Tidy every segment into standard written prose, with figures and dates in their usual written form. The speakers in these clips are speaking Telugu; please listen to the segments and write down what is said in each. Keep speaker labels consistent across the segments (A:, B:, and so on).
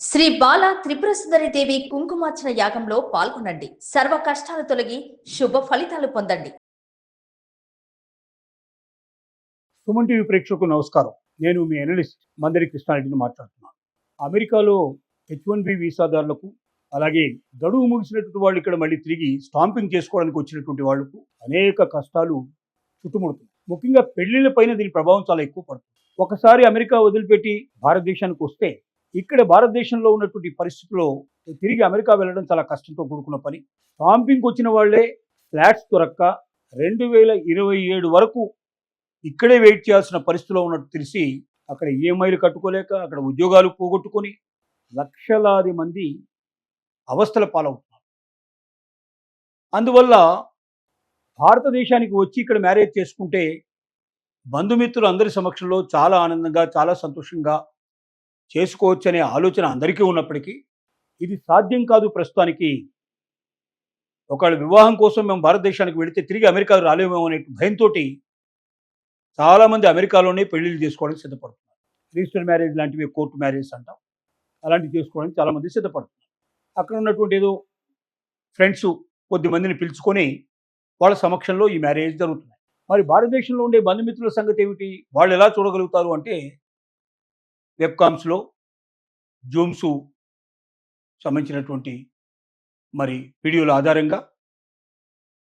A: శ్రీ బాల త్రిపుర సుందరి దేవి కుంకుమార్చన యాగంలో పాల్గొనండి. సర్వ కష్టాలు తొలగి శుభ ఫలితాలు పొందండి.
B: సుమన్ టీవీ ప్రేక్షకులకు నమస్కారం. నేను మీ అనలిస్ట్ మందరి కృష్ణారెడ్డిని మాట్లాడుతున్నాను. అమెరికాలో H1B వీసాదారులకు, అలాగే గడువు ముగిసినటువంటి వాళ్ళు ఇక్కడ మళ్ళీ తిరిగి స్టాంపింగ్ చేసుకోవడానికి వచ్చినటువంటి వాళ్లకు అనేక కష్టాలు చుట్టుముడుతుంది. ముఖ్యంగా పెళ్లిళ్ల పైన దీని ప్రభావం చాలా ఎక్కువ పడుతుంది. ఒకసారి అమెరికా వదిలిపెట్టి భారతదేశానికి వస్తే ఇక్కడ భారతదేశంలో ఉన్నటువంటి పరిస్థితుల్లో తిరిగి అమెరికా వెళ్ళడం చాలా కష్టంతో కూడుకున్న పని. స్టాంపింగ్కి వచ్చిన వాళ్లే ఫ్లాట్స్ దొరక్క 2027 వరకు ఇక్కడే వెయిట్ చేయాల్సిన పరిస్థితిలో ఉన్నట్టు తెలిసి అక్కడ ఈఎంఐలు కట్టుకోలేక అక్కడ ఉద్యోగాలు పోగొట్టుకొని లక్షలాది మంది అవస్థల పాలవుతున్నారు. అందువల్ల భారతదేశానికి వచ్చి ఇక్కడ మ్యారేజ్ చేసుకుంటే బంధుమిత్రులు అందరి సమక్షంలో చాలా ఆనందంగా, చాలా సంతోషంగా చేసుకోవచ్చు అనే ఆలోచన అందరికీ ఉన్నప్పటికీ ఇది సాధ్యం కాదు ప్రస్తుతానికి. ఒకవేళ వివాహం కోసం మేము భారతదేశానికి వెళితే తిరిగి అమెరికా రాలేమేమో అనే భయంతో చాలామంది అమెరికాలోనే పెళ్లిళ్ళు చేసుకోవడానికి సిద్ధపడుతున్నారు. రిజిస్టర్ మ్యారేజ్ లాంటివి, కోర్టు మ్యారేజ్ అంటాం, అలాంటివి చేసుకోవడానికి చాలామంది సిద్ధపడుతున్నారు. అక్కడ ఉన్నటువంటి ఏదో ఫ్రెండ్స్ కొద్దిమందిని పిలుచుకొని వాళ్ళ సమక్షంలో ఈ మ్యారేజ్ జరుగుతున్నాయి. మరి భారతదేశంలో ఉండే బంధుమిత్రుల సంగతి ఏమిటి? వాళ్ళు ఎలా చూడగలుగుతారు అంటే వెబ్కామ్స్లో, జూమ్స్ సంబంధించినటువంటి మరి వీడియోల ఆధారంగా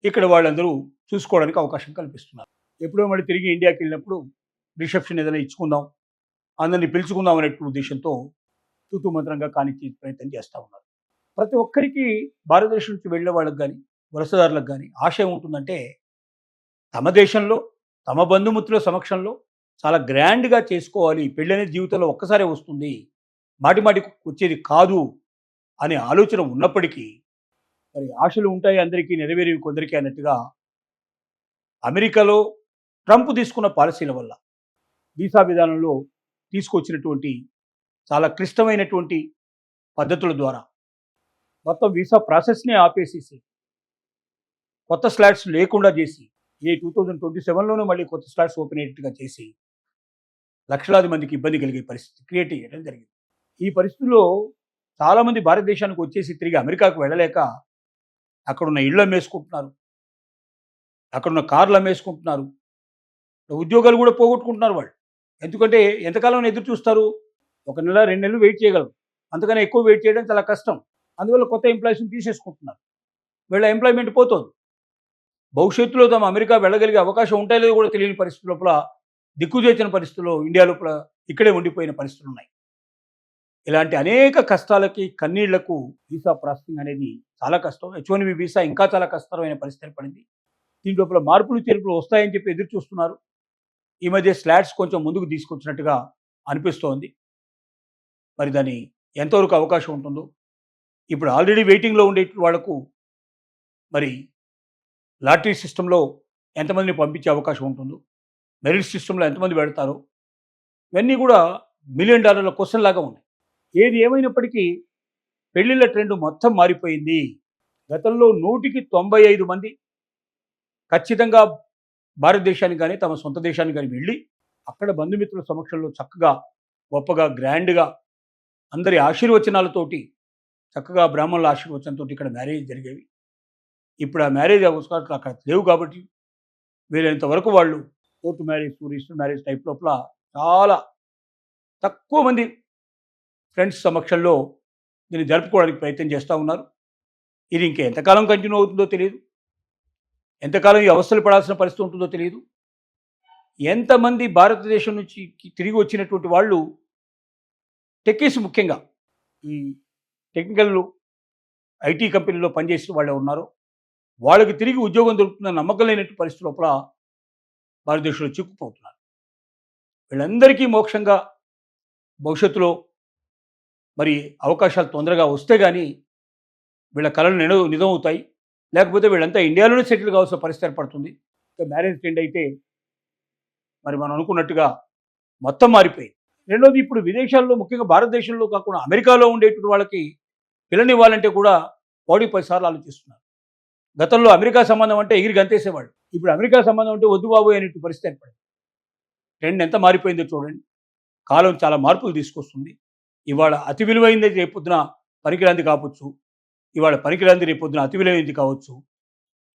B: ఇక్కడ వాళ్ళందరూ చూసుకోవడానికి అవకాశం కల్పిస్తున్నారు. ఎప్పుడో మళ్ళీ తిరిగి ఇండియాకి వెళ్ళినప్పుడు రిసెప్షన్ ఏదైనా ఇచ్చుకుందాం, అందరినీ పిలుచుకుందాం అనే ఉద్దేశంతో తూతూ మంత్రంగా కానిచ్చే ప్రయత్నం చేస్తూ ఉన్నారు. ప్రతి ఒక్కరికి భారతదేశం నుంచి వెళ్ళే వాళ్ళకి కానీ, వలసదారులకు కానీ ఆశ ఏముంటుందంటే తమ దేశంలో తమ బంధుమిత్రుల సమక్షంలో చాలా గ్రాండ్గా చేసుకోవాలి, పెళ్ళి అనేది జీవితంలో ఒక్కసారే వస్తుంది, మాటి మాటికి వచ్చేది కాదు అనే ఆలోచన ఉన్నప్పటికీ మరి ఆశలు ఉంటాయి అందరికీ, నెరవేరేవి కొందరికి అన్నట్టుగా అమెరికాలో ట్రంప్ తీసుకున్న పాలసీల వల్ల వీసా విధానంలో తీసుకొచ్చినటువంటి చాలా క్లిష్టమైనటువంటి పద్ధతుల ద్వారా మొత్తం వీసా ప్రాసెస్నే ఆపేసేసి కొత్త స్లాట్స్ లేకుండా చేసి 2027లోనే మళ్ళీ కొత్త స్లాట్స్ ఓపెన్ అయ్యేట్టుగా చేసి లక్షలాది మందికి ఇబ్బంది కలిగే పరిస్థితి క్రియేట్ చేయడం జరిగింది. ఈ పరిస్థితుల్లో చాలామంది భారతదేశానికి వచ్చేసి తిరిగి అమెరికాకు వెళ్ళలేక అక్కడున్న ఇళ్ళు అమ్మేసుకుంటున్నారు, అక్కడున్న కార్లు అమ్మేసుకుంటున్నారు, ఉద్యోగాలు కూడా పోగొట్టుకుంటున్నారు వాళ్ళు. ఎందుకంటే ఎంతకాలం ఎదురు చూస్తారు? 1 నెల 2 నెలలు వెయిట్ చేయగలరు, అంతకన్నా ఎక్కువ వెయిట్ చేయడం చాలా కష్టం. అందువల్ల కొత్త ఎంప్లాయీస్ని తీసేసుకుంటున్నారు, వీళ్ళ ఎంప్లాయ్మెంట్ పోతుంది. భవిష్యత్తులో తమ అమెరికా వెళ్ళగలిగే అవకాశం ఉంటాయో లేదో కూడా తెలియని పరిస్థితి లోపల, దిక్కుచేసిన పరిస్థితుల్లో ఇండియా లోపల ఇక్కడే ఉండిపోయిన పరిస్థితులు ఉన్నాయి. ఇలాంటి అనేక కష్టాలకి, కన్నీళ్లకు వీసా ప్రాసెసింగ్ అనేది చాలా కష్టం. H1B వీసా ఇంకా చాలా కష్టమైన పరిస్థితి ఏర్పడింది. దీని లోపల మార్పులు చేర్పులు వస్తాయని చెప్పి ఎదురు చూస్తున్నారు. ఈ మధ్య స్లాట్స్ కొంచెం ముందుకు తీసుకొచ్చినట్టుగా అనిపిస్తోంది. మరి దాని ఎంతవరకు అవకాశం ఉంటుందో, ఇప్పుడు ఆల్రెడీ వెయిటింగ్లో ఉండే వాళ్లకు మరి లాటరీ సిస్టంలో ఎంతమందిని పంపించే అవకాశం ఉంటుందో, మెరిట్ సిస్టంలో ఎంతమంది పెడతారో, ఇవన్నీ కూడా $1 మిలియన్ క్వశ్చన్ లాగా ఉన్నాయి. ఏది ఏమైనప్పటికీ పెళ్లిళ్ళ ట్రెండ్ మొత్తం మారిపోయింది. గతంలో 100కి 95 మంది ఖచ్చితంగా భారతదేశానికి కానీ తమ సొంత దేశానికి కానీ వెళ్ళి అక్కడ బంధుమిత్రుల సమక్షంలో చక్కగా, గొప్పగా, గ్రాండ్గా అందరి ఆశీర్వచనాలతోటి, చక్కగా బ్రాహ్మణుల ఆశీర్వచనంతో ఇక్కడ మ్యారేజ్ జరిగేవి. ఇప్పుడు ఆ మ్యారేజ్ అవకాశాలు అక్కడ లేవు కాబట్టి వీలైనంత వరకు వాళ్ళు court marriage, register marriage type లోపల చాలా తక్కువ మంది ఫ్రెండ్స్ సమక్షంలో దీన్ని జరుపుకోవడానికి ప్రయత్నం చేస్తూ ఉన్నారు. ఇది ఇంకా ఎంతకాలం కంటిన్యూ అవుతుందో తెలియదు, ఎంతకాలం ఈ అవస్థలు పడాల్సిన పరిస్థితి ఉంటుందో తెలియదు. ఎంతమంది భారతదేశం నుంచి తిరిగి వచ్చినటువంటి వాళ్ళు టెక్కీస్, ముఖ్యంగా ఈ టెక్నికల్ ఐటీ కంపెనీలో పనిచేసిన వాళ్ళే ఉన్నారో వాళ్ళకి తిరిగి ఉద్యోగం దొరుకుతుందని నమ్మకం లేనట్టు పరిస్థితి లోపల భారతదేశంలో చిక్కుపోతున్నారు. వీళ్ళందరికీ మోక్షంగా భవిష్యత్తులో మరి అవకాశాలు తొందరగా వస్తే కానీ వీళ్ళ కళలు నిజం అవుతాయి. లేకపోతే వీళ్ళంతా ఇండియాలోనే సెటిల్ కావాల్సిన పరిస్థితి ఏర్పడుతుంది. మ్యారేజ్ ట్రెండ్ అయితే మరి మనం అనుకున్నట్టుగా మొత్తం మారిపోయింది. రెండోది, ఇప్పుడు విదేశాల్లో, ముఖ్యంగా భారతదేశంలో కాకుండా అమెరికాలో ఉండేటువంటి వాళ్ళకి పిల్లనివ్వాలంటే కూడా 10 సార్లు ఆలోచిస్తున్నారు. గతంలో అమెరికా సంబంధం అంటే ఎగిరి గంతేసేవాళ్ళు, ఇప్పుడు అమెరికా సంబంధం అంటే వద్దు బాబు అనేటువంటి పరిస్థితి ఏర్పడింది. ట్రెండ్ ఎంత మారిపోయిందో చూడండి. కాలం చాలా మార్పులు తీసుకొస్తుంది. ఇవాళ అతి విలువైంది రేపొద్దున పనికిరాంది కావచ్చు. ఇవాళ పనికిరాంది రేపొద్దున అతి విలువైంది కావచ్చు.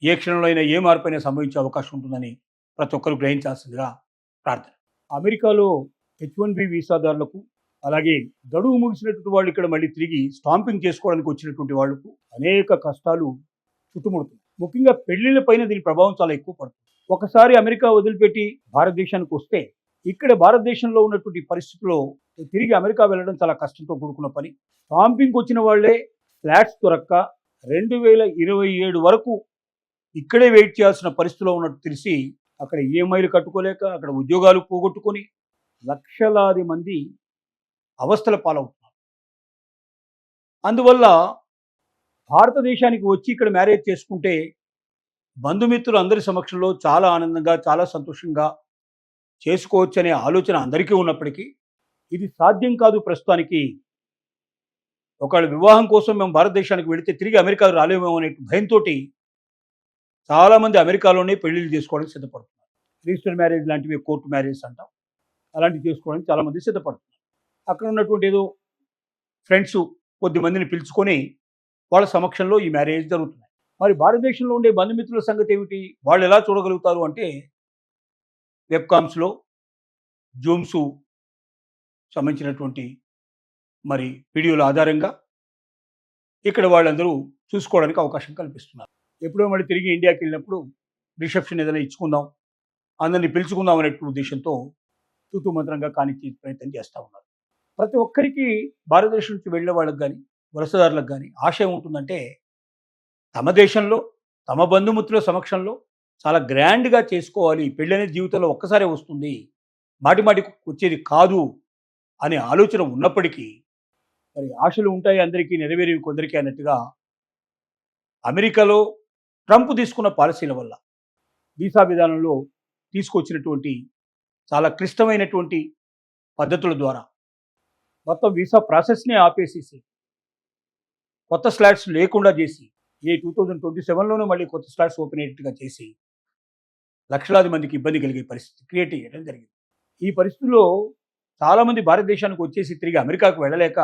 B: ఏ క్షణంలో అయినా ఏ మార్పైనా సంభవించే అవకాశం ఉంటుందని ప్రతి ఒక్కరు గ్రహించాల్సిందిగా ప్రార్థన. అమెరికాలో H1B వీసాదారులకు, అలాగే గడువు ముగిసినటువంటి వాళ్ళు ఇక్కడ మళ్ళీ తిరిగి స్టాంపింగ్ చేసుకోవడానికి వచ్చినటువంటి వాళ్లకు అనేక కష్టాలు చుట్టుముడుతుంది. ముఖ్యంగా పెళ్లిళ్ల పైన దీని ప్రభావం చాలా ఎక్కువ పడుతుంది. ఒకసారి అమెరికా వదిలిపెట్టి భారతదేశానికి వస్తే ఇక్కడ భారతదేశంలో ఉన్నటువంటి పరిస్థితుల్లో తిరిగి అమెరికా వెళ్ళడం చాలా కష్టంతో కూడుకున్న పని. స్టాంపింగ్కి వచ్చిన వాళ్లే ఫ్లాట్స్ దొరక్క 2027 వరకు ఇక్కడే వెయిట్ చేయాల్సిన పరిస్థితిలో ఉన్నట్టు తెలిసి అక్కడ ఈఎంఐలు కట్టుకోలేక అక్కడ ఉద్యోగాలు పోగొట్టుకొని లక్షలాది మంది అవస్థల పాలవుతున్నారు. అందువల్ల భారతదేశానికి వచ్చి ఇక్కడ మ్యారేజ్ చేసుకుంటే బంధుమిత్రులు అందరి సమక్షంలో చాలా ఆనందంగా చాలా సంతోషంగా చేసుకోవచ్చనే ఆలోచన అందరికీ ఉన్నప్పటికీ ఇది సాధ్యం కాదు ప్రస్తుతానికి. ఒకవేళ వివాహం కోసం మేము భారతదేశానికి వెళితే తిరిగి అమెరికాకు రాలేమేమో అనే భయంతో చాలామంది అమెరికాలోనే పెళ్లిళ్ళు చేసుకోవడానికి సిద్ధపడుతున్నారు. రిజిస్టర్ మ్యారేజ్ లాంటివి కోర్టు మ్యారేజ్ అంటాం, అలాంటివి చేసుకోవడానికి చాలామంది సిద్ధపడుతున్నారు. అక్కడ ఉన్నటువంటి ఏదో ఫ్రెండ్స్ కొద్దిమందిని పిలుచుకొని వాళ్ళ సమక్షంలో ఈ మ్యారేజ్ జరుగుతున్నాయి. మరి భారతదేశంలో ఉండే బంధుమిత్రుల సంగతి ఏమిటి? వాళ్ళు ఎలా చూడగలుగుతారు అంటే వెబ్కామ్స్లో, జూమ్స్ సంబంధించినటువంటి మరి వీడియోల ఆధారంగా ఇక్కడ వాళ్ళందరూ చూసుకోవడానికి అవకాశం కల్పిస్తున్నారు. ఎప్పుడో మళ్ళీ తిరిగి ఇండియాకి వెళ్ళినప్పుడు రిసెప్షన్ ఏదైనా ఇచ్చుకుందాం, అందరినీ పిలుచుకుందాం అనేటువంటి ఉద్దేశంతో తూతూ మంత్రంగా కానిచ్చే ప్రయత్నం చేస్తూ ఉన్నారు. ప్రతి ఒక్కరికి భారతదేశం నుంచి వెళ్ళే వాళ్ళకి కానీ వలసదారులకు కానీ ఆశయం ఉంటుందంటే తమ దేశంలో తమ బంధుమిత్రుల సమక్షంలో చాలా గ్రాండ్గా చేసుకోవాలి, పెళ్ళి అనేది జీవితంలో ఒక్కసారే వస్తుంది, మాటి మాటికి వచ్చేది కాదు అనే ఆలోచన ఉన్నప్పటికీ మరి ఆశలు ఉంటాయి అందరికీ, నెరవేరేవి కొందరికి అన్నట్టుగా అమెరికాలో ట్రంప్ తీసుకున్న పాలసీల వల్ల వీసా విధానంలో తీసుకొచ్చినటువంటి చాలా క్లిష్టమైనటువంటి పద్ధతుల ద్వారా మొత్తం వీసా ప్రాసెస్నే ఆపేసేసి కొత్త స్లాట్స్ లేకుండా చేసి 2027లోనూ మళ్ళీ కొత్త స్లాట్స్ ఓపెన్ అయ్యేట్టుగా చేసి లక్షలాది మందికి ఇబ్బంది కలిగే పరిస్థితి క్రియేట్ చేయడం జరిగింది. ఈ పరిస్థితుల్లో చాలామంది భారతదేశానికి వచ్చేసి తిరిగి అమెరికాకు వెళ్ళలేక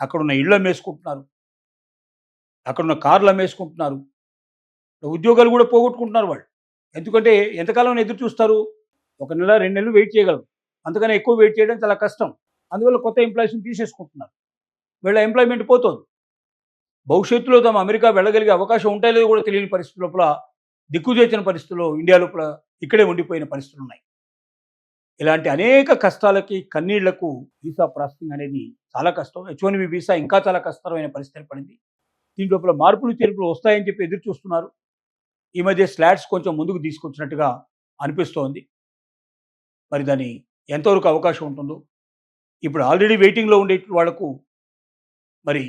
B: అక్కడున్న ఇళ్ళు అమ్మేసుకుంటున్నారు, అక్కడున్న కార్లు అమ్మేసుకుంటున్నారు, ఉద్యోగాలు కూడా పోగొట్టుకుంటున్నారు వాళ్ళు. ఎందుకంటే ఎంతకాలం ఎదురు చూస్తారు? 1 నెల 2 నెలలు వెయిట్ చేయగలరు, అంతకన్నా ఎక్కువ వెయిట్ చేయడం చాలా కష్టం. అందువల్ల కొత్త ఎంప్లాయీస్ని తీసేసుకుంటున్నారు, వీళ్ళ ఎంప్లాయ్మెంట్ పోతుంది. భవిష్యత్తులో తమ అమెరికా వెళ్ళగలిగే అవకాశం ఉంటాయో లేదో కూడా తెలియని పరిస్థితి లోపల, దిక్కుచేచిన పరిస్థితుల్లో ఇండియా లోపల ఇక్కడే ఉండిపోయిన పరిస్థితులు ఉన్నాయి. ఇలాంటి అనేక కష్టాలకి కన్నీళ్లకు వీసా ప్రాసెసింగ్ అనేది చాలా కష్టం. H1B వీసా ఇంకా చాలా కష్టమైన పరిస్థితి ఏర్పడింది. దీని లోపల మార్పులు చేర్పులు వస్తాయని చెప్పి ఎదురు చూస్తున్నారు. ఈ మధ్య స్లాట్స్ కొంచెం ముందుకు తీసుకొచ్చినట్టుగా అనిపిస్తోంది. మరి దాని ఎంతవరకు అవకాశం ఉంటుందో, ఇప్పుడు ఆల్రెడీ వెయిటింగ్లో ఉండే వాళ్లకు మరి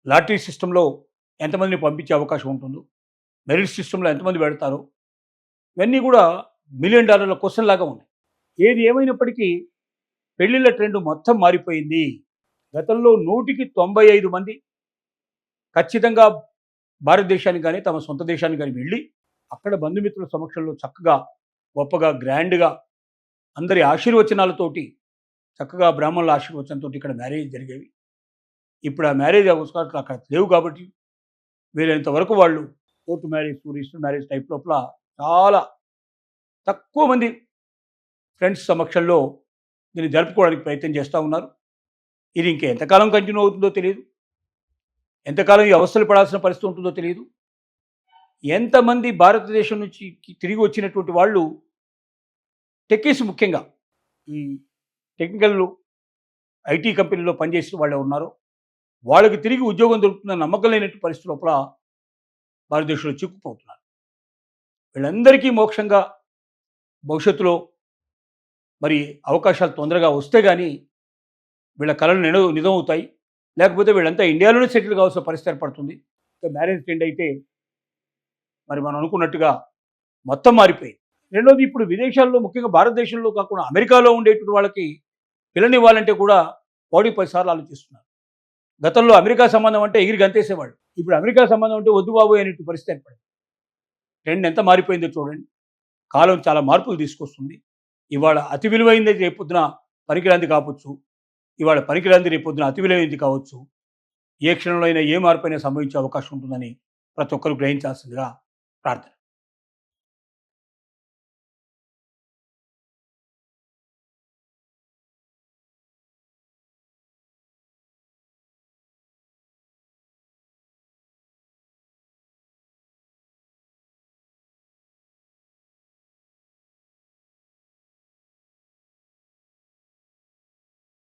B: లాటరీ సిస్టంలో ఎంతమందిని పంపించే అవకాశం ఉంటుందో, మెరిట్ సిస్టంలో ఎంతమంది పెడతారో, ఇవన్నీ కూడా $1 మిలియన్ క్వశ్చన్ లాగా ఉన్నాయి. ఏది ఏమైనప్పటికీ పెళ్లిళ్ళ ట్రెండ్ మొత్తం మారిపోయింది. గతంలో 100కి 95 మంది ఖచ్చితంగా భారతదేశానికి కానీ తమ సొంత దేశానికి కానీ వెళ్ళి అక్కడ బంధుమిత్రుల సమక్షంలో చక్కగా గొప్పగా గ్రాండ్గా అందరి ఆశీర్వచనాలతోటి చక్కగా బ్రాహ్మణుల ఆశీర్వచనంతో ఇక్కడ మ్యారేజ్ జరిగేవి. ఇప్పుడు ఆ మ్యారేజ్ అవకాశాలు అక్కడ లేవు కాబట్టి వీలైనంత వరకు వాళ్ళు court marriage, register marriage type లోపల చాలా తక్కువ మంది ఫ్రెండ్స్ సమక్షంలో దీన్ని జరుపుకోవడానికి ప్రయత్నం చేస్తూ ఉన్నారు. ఇది ఇంకా ఎంతకాలం కంటిన్యూ అవుతుందో తెలియదు, ఎంతకాలం ఈ అవస్థలు పడాల్సిన పరిస్థితి ఉంటుందో తెలియదు. ఎంతమంది భారతదేశం నుంచి తిరిగి వచ్చినటువంటి వాళ్ళు టెక్కీస్, ముఖ్యంగా ఈ టెక్నికల్ ఐటీ కంపెనీలో పనిచేసిన వాళ్ళు ఉన్నారో వాళ్ళకి తిరిగి ఉద్యోగం దొరుకుతున్న నమ్మకం లేనటువంటి పరిస్థితి లోపల భారతదేశంలో చిక్కుపోతున్నారు. వీళ్ళందరికీ మోక్షంగా భవిష్యత్తులో మరి అవకాశాలు తొందరగా వస్తే కానీ వీళ్ళ కళలు నిజం అవుతాయి. లేకపోతే వీళ్ళంతా ఇండియాలోనే సెటిల్ కావాల్సిన పరిస్థితి ఏర్పడుతుంది. మ్యారేజ్ ట్రెండ్ అయితే మరి మనం అనుకున్నట్టుగా మొత్తం మారిపోయింది. రెండోది, ఇప్పుడు విదేశాల్లో ముఖ్యంగా భారతదేశంలో కాకుండా అమెరికాలో ఉండేటువంటి వాళ్ళకి పిల్లనివ్వాలంటే కూడా 10 సార్లు ఆలోచిస్తున్నారు. గతంలో అమెరికా సంబంధం అంటే ఎగిరి గంతేసేవాళ్ళు, ఇప్పుడు అమెరికా సంబంధం అంటే వద్దు బాబు అనేటువంటి పరిస్థితి ఏర్పడింది. ట్రెండ్ ఎంత మారిపోయిందో చూడండి. కాలం చాలా మార్పులు తీసుకొస్తుంది. ఇవాళ అతి విలువైంది రేపొద్దున పనికిరాంది కావచ్చు. ఇవాళ పనికిరాంది రేపొద్దున అతి విలువైంది కావచ్చు. ఏ క్షణంలో అయినా ఏ మార్పైనా సంభవించే అవకాశం ఉంటుందని ప్రతి ఒక్కరు గ్రహించాల్సిందిగా ప్రార్థన.